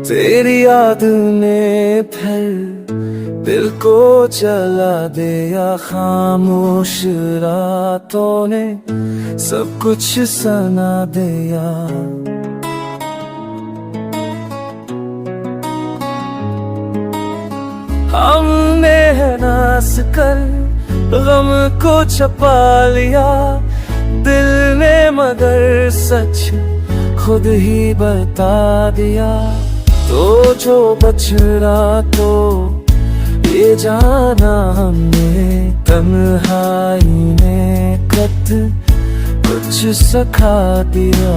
तेरी याद ने फिर दिल को जला दिया, खामोश रातों ने सब कुछ सना दिया। हमने है नास कर गम को छुपा लिया दिल ने, मगर सच खुद ही बता दिया। तो जो बच रहा तो ये जाना हमने, तन्हाई ने कुछ सिखा दिया।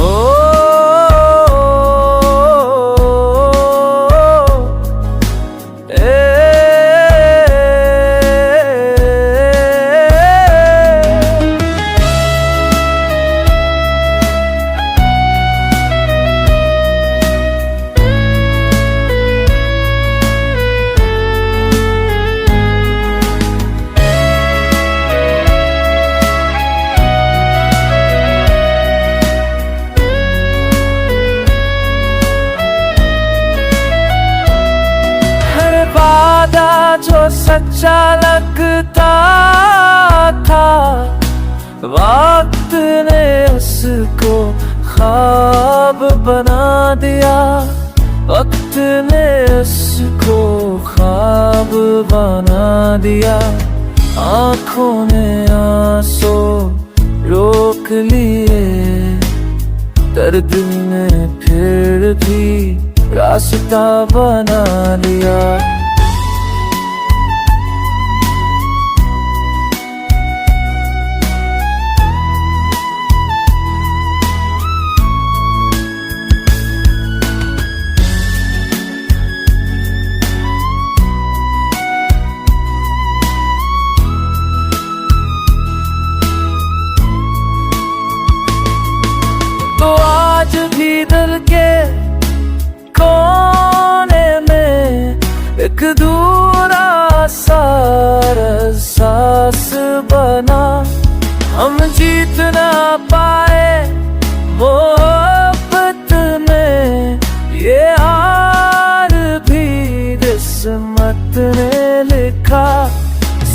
ओ जो सच्चा लगता था, वक्त ने उसको ख्वाब बना दिया। वक्त ने उसको ख्वाब बना दिया। आँखों ने आंसू रोक लिए, दर्द ने फिर भी रास्ता बना लिया। तो आज भी दिल के कोने में एक दूरा सा एहसास बना। हम जीत ना पाए मोहब्बत में, ये हार भी किस्मत ने लिखा।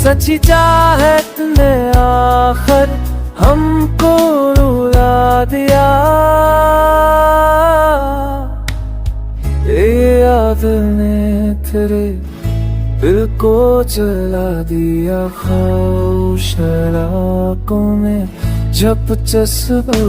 सच्ची चाहत ने आखिर हमको रुला दिया। ये याद ने तेरे दिल को जला दिया, खामोश रातों में जब जज्बा